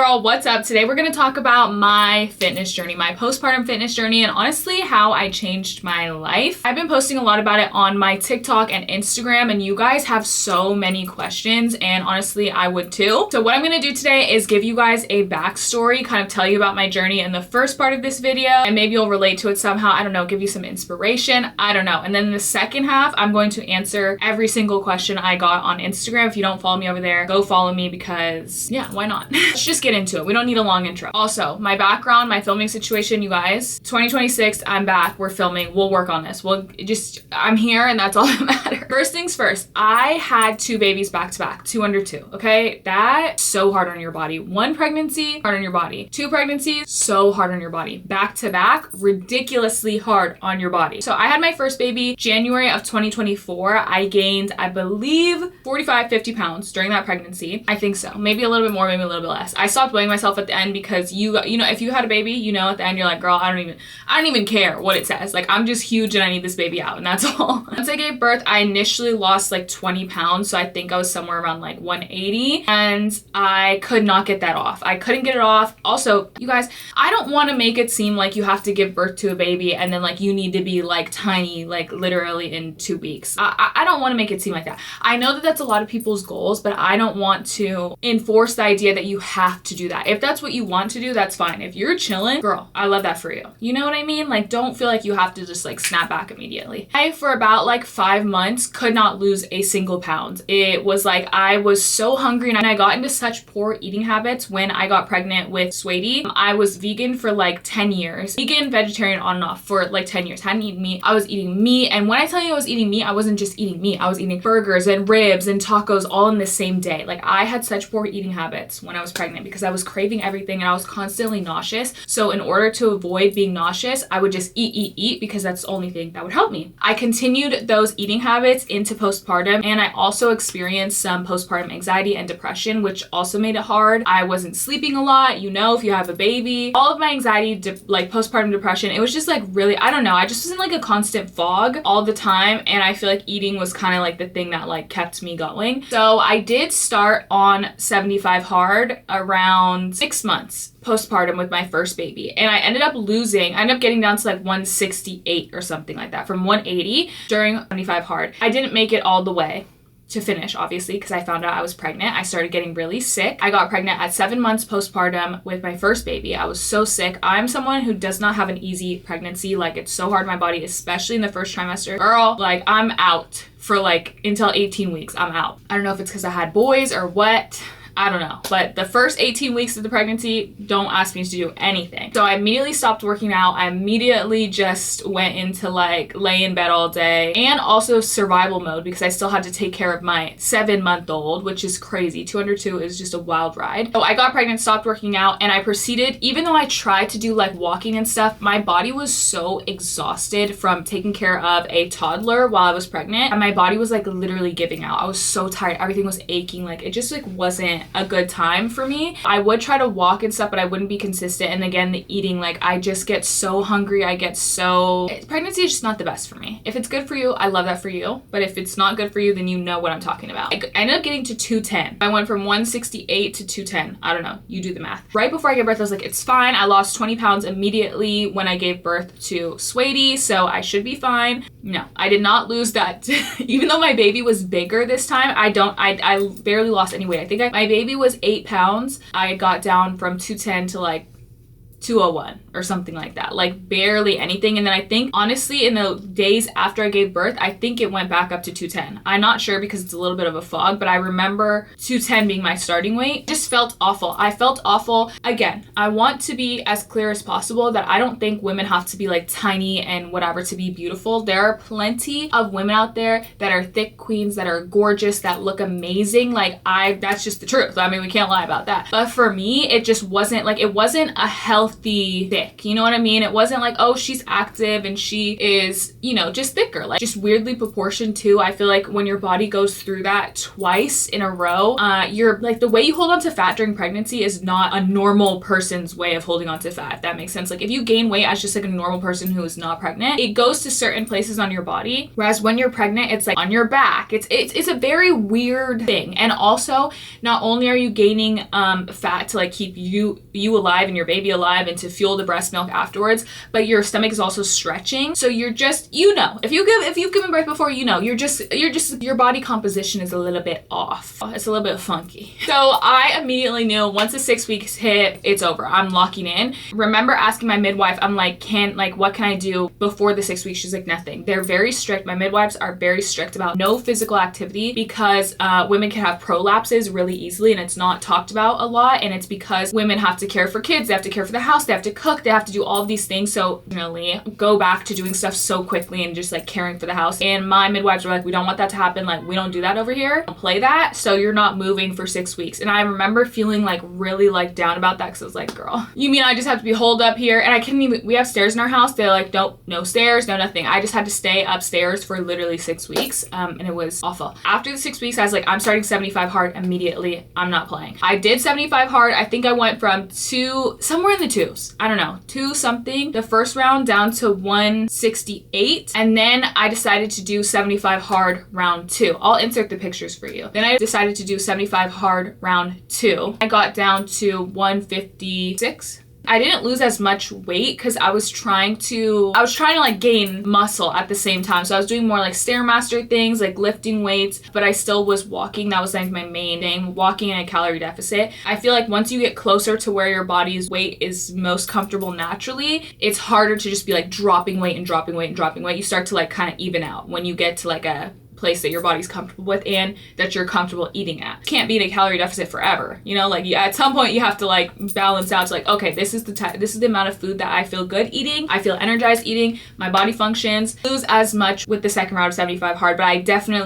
girl, what's up? Today we're gonna talk about my fitness journey, my postpartum fitness journey, and honestly how I changed my life. I've been posting a lot about it on my TikTok and Instagram, and you guys have so many questions, and honestly I would too. So what I'm gonna do today is give you guys a backstory, kind of tell you about my journey in the first part of this video, and maybe you'll relate to it somehow. I don't know, give you some inspiration, I don't know. And then in the second half, I'm going to answer every single question I got on Instagram. If you don't follow me over there, go follow me because yeah, why not? Let's just get into it. We don't need a long intro. Also, my background, my filming situation, you guys, 2026, I'm back, we're filming, we'll work on this. I'm here and that's all that matters. First things first, I had 2 babies back to back, 2 under 2, okay? That's so hard on your body. 1 pregnancy, hard on your body. 2 pregnancies, so hard on your body. Back to back, ridiculously hard on your body. So I had my first baby January of 2024. I gained, I believe, 45, 50 pounds during that pregnancy. I think so. Maybe a little bit more, maybe a little bit less. I stopped weighing myself at the end because you know, if you had a baby, you know, at the end you're like, girl, I don't even care what it says. Like, I'm just huge and I need this baby out, and that's all. Once I gave birth, I initially lost like 20 pounds. So I think I was somewhere around like 180, and I could not get that off. I couldn't get it off. Also, you guys, I don't want to make it seem like you have to give birth to a baby and then like you need to be like tiny, like literally in 2 weeks. I don't want to make it seem like that. I know that that's a lot of people's goals, but I don't want to enforce the idea that you have to do that. If that's what you want to do, that's fine. If you're chilling, girl, I love that for you. You know what I mean? Like, don't feel like you have to just like snap back immediately. I, for about like 5 months, could not lose a single pound. It was like I was so hungry, and I got into such poor eating habits when I got pregnant with Sweetie. I was vegan for like 10 years. Vegan, vegetarian, on and off for like 10 years. Hadn't eaten meat. I was eating meat, and when I tell you I was eating meat, I wasn't just eating meat. I was eating burgers and ribs and tacos all in the same day. Like, I had such poor eating habits when I was pregnant because I was craving everything and I was constantly nauseous. So in order to avoid being nauseous, I would just eat because that's the only thing that would help me. I continued those eating habits into postpartum, and I also experienced some postpartum anxiety and depression, which also made it hard. I wasn't sleeping a lot. You know, if you have a baby, all of my anxiety, like postpartum depression, it was just like really, I don't know, I just was in like a constant fog all the time, and I feel like eating was kind of like the thing that like kept me going. So I did start on 75 hard around 6 months postpartum with my first baby, and I ended up getting down to like 168 or something like that from 180 during 75 hard. I didn't make it all the way to finish, obviously, because I found out I was pregnant. I started getting really sick. I got pregnant at 7 months postpartum with my first baby. I was so sick. I'm someone who does not have an easy pregnancy. Like, it's so hard on my body, especially in the first trimester. Girl, like, I'm out for like until 18 weeks. I'm out. I don't know if it's because I had boys or what. I don't know, but the first 18 weeks of the pregnancy, don't ask me to do anything. So I immediately stopped working out. I immediately just went into like lay in bed all day, and also survival mode because I still had to take care of my 7-month-old, which is crazy. 2 under 2 is just a wild ride. So I got pregnant, stopped working out, and I proceeded, even though I tried to do like walking and stuff, my body was so exhausted from taking care of a toddler while I was pregnant, and my body was like literally giving out. I was so tired. Everything was aching. Like, it just like wasn't a good time for me. I would try to walk and stuff, but I wouldn't be consistent. And again, the eating, like, I just get so hungry. Pregnancy is just not the best for me. If it's good for you, I love that for you. But if it's not good for you, then you know what I'm talking about. I ended up getting to 210. I went from 168 to 210. I don't know. You do the math. Right before I gave birth, I was like, it's fine. I lost 20 pounds immediately when I gave birth to Sweetie, so I should be fine. No, I did not lose that. Even though my baby was bigger this time, I barely lost any weight. I think my baby was 8 pounds. I got down from 210 to like 201 or something like that, like barely anything. And then I think honestly in the days after I gave birth, I think it went back up to 210. I'm not sure because it's a little bit of a fog, but I remember 210 being my starting weight. It just felt awful. I felt awful. Again, I want to be as clear as possible that I don't think women have to be like tiny and whatever to be beautiful. There are plenty of women out there that are thick queens, that are gorgeous, that look amazing. Like, that's just the truth. I mean, we can't lie about that. But for me, it just wasn't like, it wasn't a healthy healthy thick. You know what I mean? It wasn't like, oh, she's active and she is, you know, just thicker, like just weirdly proportioned too. I feel like when your body goes through that twice in a row, you're like, the way you hold on to fat during pregnancy is not a normal person's way of holding on to fat, if that makes sense. Like if you gain weight as just like a normal person who is not pregnant, it goes to certain places on your body. Whereas when you're pregnant, it's like on your back. It's a very weird thing. And also, not only are you gaining fat to like keep you alive and your baby alive and to fuel the breast milk afterwards, but your stomach is also stretching. So you're just, you know, if you've given birth before, you know, your body composition is a little bit off. It's a little bit funky. So I immediately knew once the 6 weeks hit, it's over. I'm locking in. Remember asking my midwife, I'm like, what can I do before the 6 weeks? She's like, nothing. They're very strict. My midwives are very strict about no physical activity because women can have prolapses really easily and it's not talked about a lot. And it's because women have to care for kids, they have to care for the house, they have to cook, they have to do all of these things. So really go back to doing stuff so quickly and just like caring for the house. And my midwives were like, we don't want that to happen. Like we don't do that over here. Don't play that. So you're not moving for 6 weeks. And I remember feeling like really like down about that because I was like, girl, you mean I just have to be holed up here? And I couldn't even, we have stairs in our house. They're like, nope, no stairs, no nothing. I just had to stay upstairs for literally 6 weeks. And it was awful. After the 6 weeks, I was like, I'm starting 75 hard immediately. I'm not playing. I did 75 hard. I think I went from somewhere in the twos. I don't know, 2 something the first round down to 168. And then I decided to do 75 hard round 2. I'll insert the pictures for you. Then I decided to do 75 hard round 2. I got down to 156. I didn't lose as much weight because I was trying to like gain muscle at the same time. So I was doing more like Stairmaster things, like lifting weights, but I still was walking. That was like my main thing, walking in a calorie deficit. I feel like once you get closer to where your body's weight is most comfortable naturally, it's harder to just be like dropping weight and dropping weight and dropping weight. You start to like kind of even out when you get to like a place that your body's comfortable with and that you're comfortable eating at. Can't be in a calorie deficit forever, you know, like at some point you have to like balance out to like, okay, this is the amount of food that I feel good eating, I feel energized eating, my body functions. Lose as much with the second round of 75 hard, but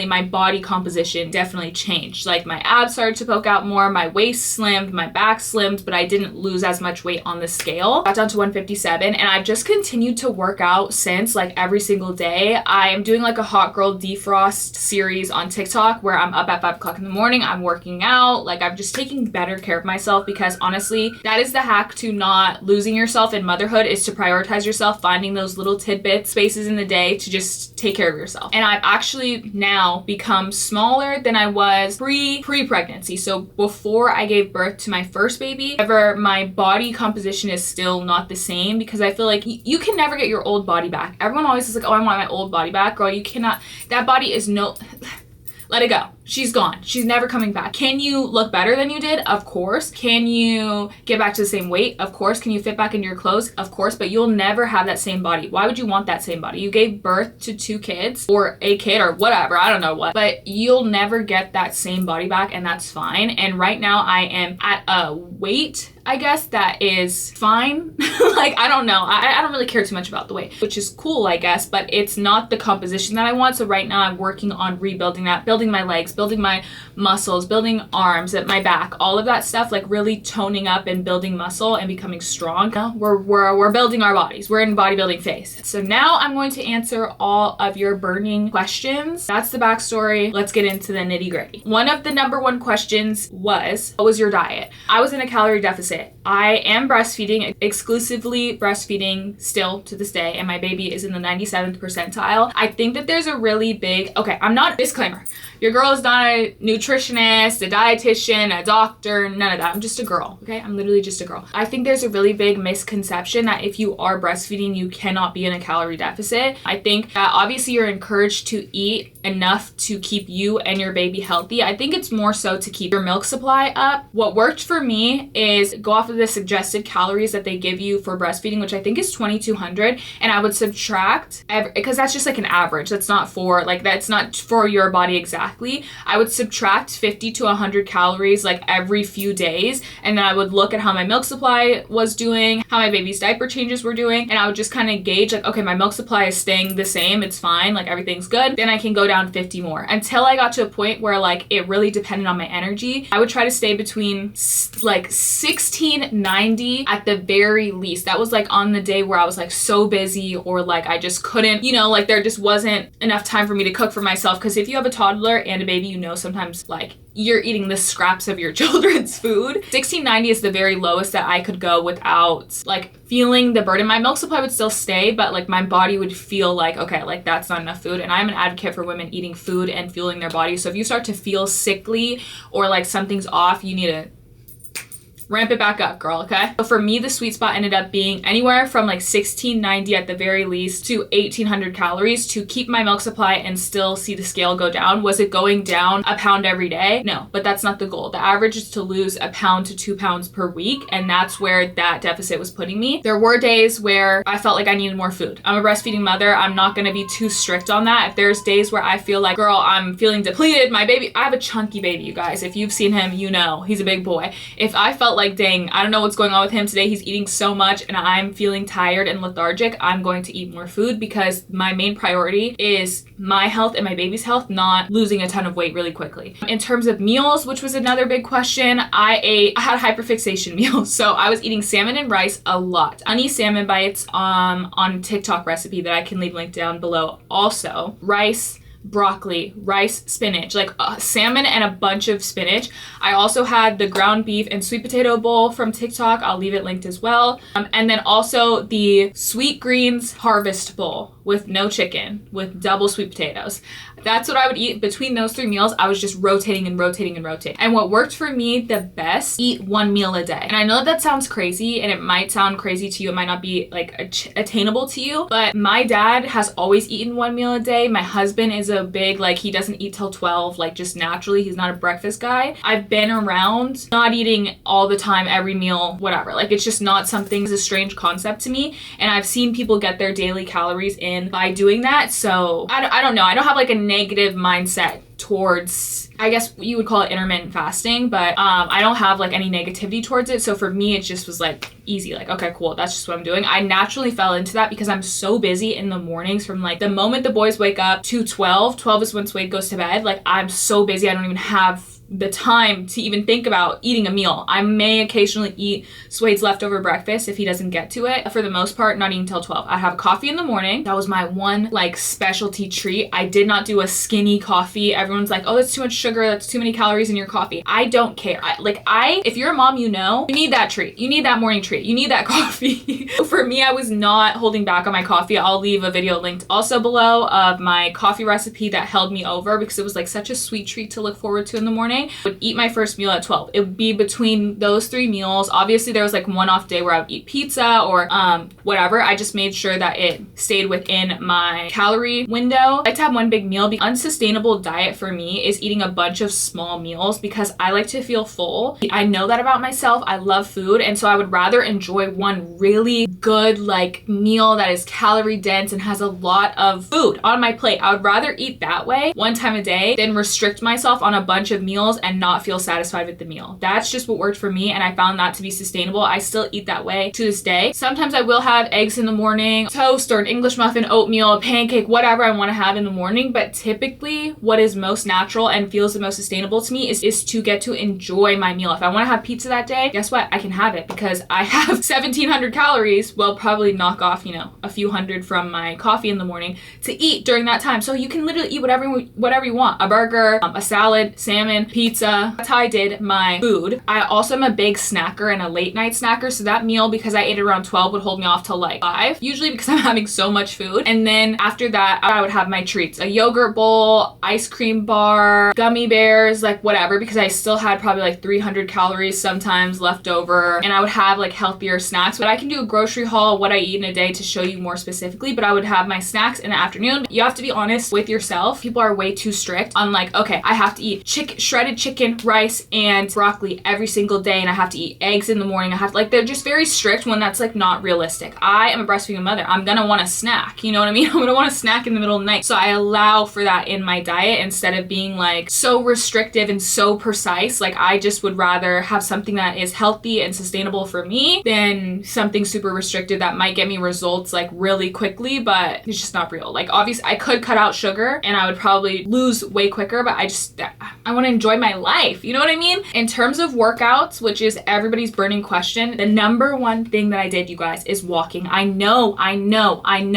my body composition definitely changed. Like my abs started to poke out more, my waist slimmed, my back slimmed, but I didn't lose as much weight on the scale. Got down to 157 and I've just continued to work out since, like every single day. I am doing like a hot girl defrost series on TikTok where I'm up at 5 o'clock in the morning, I'm working out, like I'm just taking better care of myself because honestly, that is the hack to not losing yourself in motherhood, is to prioritize yourself, finding those little tidbits, spaces in the day to just take care of yourself. And I've actually now become smaller than I was pre-pregnancy. So before I gave birth to my first baby, however, my body composition is still not the same because I feel like you can never get your old body back. Everyone always is like, oh, I want my old body back. Girl, you cannot. That body is no, let it go. She's gone. She's never coming back. Can you look better than you did? Of course. Can you get back to the same weight? Of course. Can you fit back into your clothes? Of course. But you'll never have that same body. Why would you want that same body? You gave birth to 2 kids or a kid or whatever. I don't know what. But you'll never get that same body back and that's fine. And right now I am at a weight, I guess, that is fine. Like, I don't know. I don't really care too much about the weight, which is cool, I guess, but it's not the composition that I want. So right now I'm working on rebuilding that, building my legs, building my muscles, building arms, at my back, all of that stuff, like really toning up and building muscle and becoming strong. Now we're building our bodies. We're in bodybuilding phase. So now I'm going to answer all of your burning questions. That's the backstory. Let's get into the nitty gritty. One of the number 1 questions was, what was your diet? I was in a calorie deficit. I am breastfeeding, exclusively breastfeeding still to this day, and my baby is in the 97th percentile. I think that there's a really big, okay, I'm not, disclaimer, your girl is not a nutritionist, a dietitian, a doctor, none of that. I'm just a girl, okay? I'm literally just a girl. I think there's a really big misconception that if you are breastfeeding, you cannot be in a calorie deficit. I think that obviously you're encouraged to eat enough to keep you and your baby healthy. I think it's more so to keep your milk supply up. What worked for me is go off of the suggested calories that they give you for breastfeeding, which I think is 2,200, and I would subtract, because that's just like an average. That's not for your body exactly. I would subtract 50 to 100 calories like every few days, and then I would look at how my milk supply was doing, how my baby's diaper changes were doing, and I would just kind of gauge like, okay, my milk supply is staying the same, it's fine, like everything's good, then I can go down 50 more, until I got to a point where like it really depended on my energy. I would try to stay between like 1690 at the very least. That was like on the day where I was like so busy, or like I just couldn't, you know, like there just wasn't enough time for me to cook for myself. Because if you have a toddler and a baby, you know, sometimes like you're eating the scraps of your children's food. 1690 is the very lowest that I could go without like feeling the burden. My milk supply would still stay, but like my body would feel like, okay, like that's not enough food. And I'm an advocate for women eating food and fueling their body. So if you start to feel sickly or like something's off, you need to ramp it back up, girl, okay? So for me, the sweet spot ended up being anywhere from like 1690 at the very least to 1800 calories to keep my milk supply and still see the scale go down. Was it going down a pound every day? No, but that's not the goal. The average is to lose a pound to 2 pounds per week, and that's where that deficit was putting me. There were days where I felt like I needed more food. I'm a breastfeeding mother. I'm not gonna be too strict on that. If there's days where I feel like, girl, I'm feeling depleted, my baby, I have a chunky baby, you guys. If you've seen him, you know, he's a big boy. If I felt like, dang, I don't know what's going on with him today, he's eating so much and I'm feeling tired and lethargic, I'm going to eat more food, because my main priority is my health and my baby's health, not losing a ton of weight really quickly. In terms of meals, which was another big question, I had a hyperfixation meal. So I was eating salmon and rice a lot. Honey Salmon Bites on TikTok recipe that I can leave link down below. Also, rice, broccoli, rice, spinach, like salmon and a bunch of spinach. I also had the ground beef and sweet potato bowl from TikTok. I'll leave it linked as well. And then also the sweet greens harvest bowl with no chicken, with double sweet potatoes. That's what I would eat between those 3 meals. I was just rotating and rotating and rotating. And what worked for me the best, eat 1 meal a day. And I know that sounds crazy, and it might sound crazy to you. It might not be like attainable to you, but my dad has always eaten 1 meal a day. My husband is a big, like, he doesn't eat till 12, like just naturally. He's not a breakfast guy. I've been around not eating all the time, every meal, whatever. Like, it's just not something, it's a strange concept to me. And I've seen people get their daily calories in by doing that. So I don't know. I don't have like a negative mindset towards, I guess you would call it intermittent fasting, but I don't have like any negativity towards it. So for me, it just was like easy, like, okay, cool, that's just what I'm doing. I naturally fell into that because I'm so busy in the mornings, from like the moment the boys wake up to 12 is when Swade goes to bed. Like, I'm so busy, I don't even have the time to even think about eating a meal. I may occasionally eat Swade's leftover breakfast if he doesn't get to it. For the most part, not eating till 12. I have coffee in the morning. That was my one like specialty treat. I did not do a skinny coffee. Everyone's like, oh, that's too much sugar, that's too many calories in your coffee. I don't care. If you're a mom, you know, you need that treat. You need that morning treat. You need that coffee. For me, I was not holding back on my coffee. I'll leave a video linked also below of my coffee recipe that held me over, because it was like such a sweet treat to look forward to in the morning. I would eat my first meal at 12. It would be between those 3 meals. Obviously, there was like one off day where I would eat pizza or whatever. I just made sure that it stayed within my calorie window. I like to have one big meal. The unsustainable diet for me is eating a bunch of small meals, because I like to feel full. I know that about myself. I love food, and so I would rather enjoy one really good like meal that is calorie dense and has a lot of food on my plate. I would rather eat that way one time a day than restrict myself on a bunch of meals and not feel satisfied with the meal. That's just what worked for me, and I found that to be sustainable. I still eat that way to this day. Sometimes I will have eggs in the morning, toast or an English muffin, oatmeal, a pancake, whatever I want to have in the morning, but typically what is most natural and feels the most sustainable to me is to get to enjoy my meal. If I want to have pizza that day, guess what? I can have it, because I have 1700 calories. Well, probably knock off, you know, a few hundred from my coffee in the morning to eat during that time. So you can literally eat whatever you want. A burger, a salad, salmon, pizza. That's how I did my food. I also am a big snacker and a late night snacker. So that meal, because I ate it around 12, would hold me off till like 5, usually, because I'm having so much food. And then after that, I would have my treats, a yogurt bowl, ice cream bar, gummy bears, like whatever, because I still had probably like 300 calories sometimes left over, and I would have like healthier snacks. But I can do a grocery haul, what I eat in a day, to show you more specifically, but I would have my snacks in the afternoon. You have to be honest with yourself. People are way too strict on like, okay, I have to eat shredded shredded chicken, rice, and broccoli every single day, and I have to eat eggs in the morning. I have to, like, they're just very strict when that's like not realistic. I am a breastfeeding mother. I'm gonna want a snack, you know what I mean? I'm gonna want a snack in the middle of the night. So I allow for that in my diet instead of being like so restrictive and so precise. Like, I just would rather have something that is healthy and sustainable for me than something super restrictive that might get me results like really quickly, but it's just not real. Like, obviously I could cut out sugar and I would probably lose way quicker, but I want to enjoy my life, you know what I mean? In terms of workouts, which is everybody's burning question, the number one thing that I did, you guys, is walking. I know.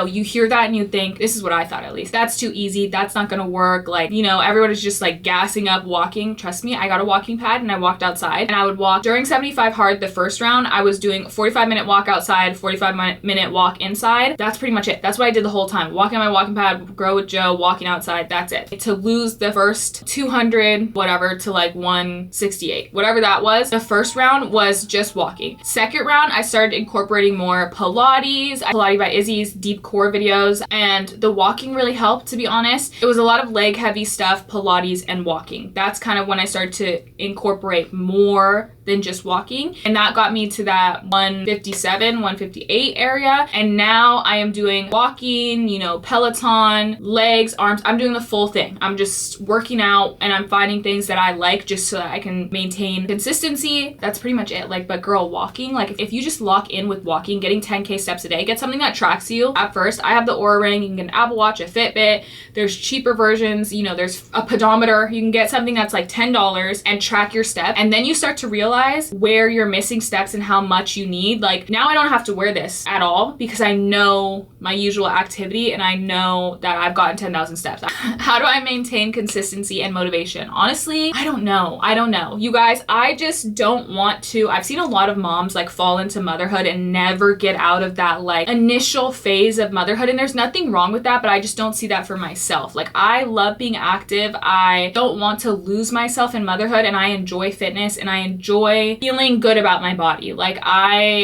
You hear that and you think, this is what I thought at least, that's too easy, that's not gonna work. Like, you know, everyone is just like gassing up walking. Trust me, I got a walking pad and I walked outside, and I would walk during 75 hard the first round. I was doing 45-minute walk outside, 45-minute walk inside. That's pretty much it. That's what I did the whole time. Walking on my walking pad, grow with Joe, walking outside, that's it. To lose the first 200 whatever to like 168, whatever that was, the first round was just walking. Second round, I started incorporating more Pilates by Izzy's deep core videos, and the walking really helped, to be honest. It was a lot of leg heavy stuff, Pilates and walking. That's kind of when I started to incorporate more than just walking, and that got me to that 157, 158 area. And now I am doing walking, you know, Peloton, legs, arms. I'm doing the full thing. I'm just working out and I'm finding things that I like just so that I can maintain consistency. That's pretty much it. Like, but girl, walking, like if you just lock in with walking, getting 10K steps a day, get something that tracks you. At first, I have the Oura Ring. You can get an Apple Watch, a Fitbit. There's cheaper versions, you know, there's a pedometer. You can get something that's like $10 and track your steps. And then you start to realize where you're missing steps and how much you need. Like, now I don't have to wear this at all because I know my usual activity and I know that I've gotten 10,000 steps. How do I maintain consistency and motivation? Honestly, I don't know. You guys, I just don't want to. I've seen a lot of moms like fall into motherhood and never get out of that like initial phase of motherhood, and there's nothing wrong with that, but I just don't see that for myself. Like, I love being active. I don't want to lose myself in motherhood, and I enjoy fitness and I enjoy feeling good about my body. Like,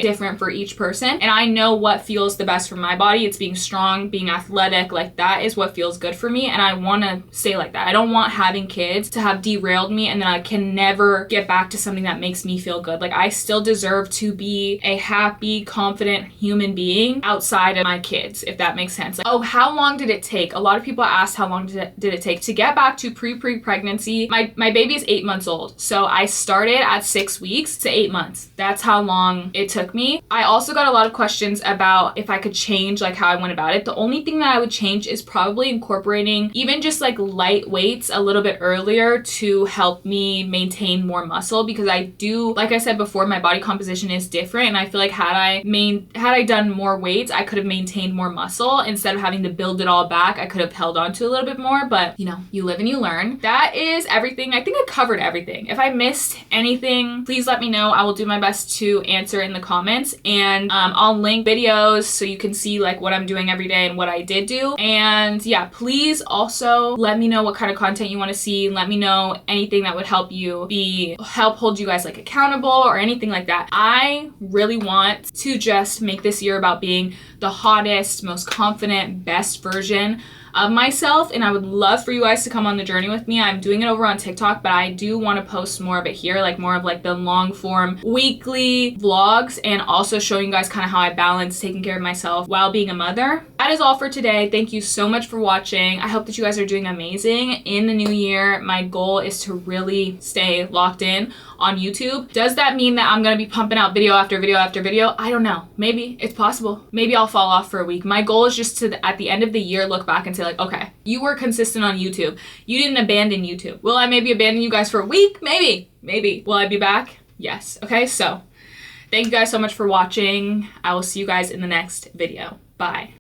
different for each person, and I know what feels the best for my body. It's being strong, being athletic. Like, that is what feels good for me, and I want to stay like that. I don't want having kids to have derailed me and then I can never get back to something that makes me feel good. Like, I still deserve to be a happy, confident human being outside of my kids, if that makes sense. Like, oh, how long did it take? A lot of people asked how long did it take to get back to pre-pregnancy. My baby is 8 months old, so I started at 6 weeks to 8 months. That's how long it took me. I also got a lot of questions about if I could change like how I went about it. The only thing that I would change is probably incorporating even just like light weights a little bit earlier to help me maintain more muscle, because I do, like I said before, my body composition is different, and I feel like had I done more weights, I could have maintained more muscle instead of having to build it all back. I could have held on to a little bit more, but you know, you live and you learn. That is everything. I think I covered everything. If I missed anything, please let me know. I will do my best to answer in the comments, and I'll link videos so you can see like what I'm doing every day and what I did do. And yeah, please also let me know what kind of content you want to see. Let me know anything that would help hold you guys like accountable or anything like that. I really want to just make this year about being the hottest, most confident, best version of myself, and I would love for you guys to come on the journey with me. I'm doing it over on TikTok, but I do want to post more of it here, like more of like the long form weekly vlogs, and also showing you guys kind of how I balance taking care of myself while being a mother. That is all for today. Thank you so much for watching. I hope that you guys are doing amazing in the new year. My goal is to really stay locked in on YouTube. Does that mean that I'm gonna be pumping out video after video after video? I don't know. Maybe. It's possible. Maybe I'll fall off for a week. My goal is just to, at the end of the year, look back and say like, okay, you were consistent on YouTube. You didn't abandon YouTube. Will I maybe abandon you guys for a week? Maybe. Will I be back? Yes. Okay, so thank you guys so much for watching. I will see you guys in the next video. Bye.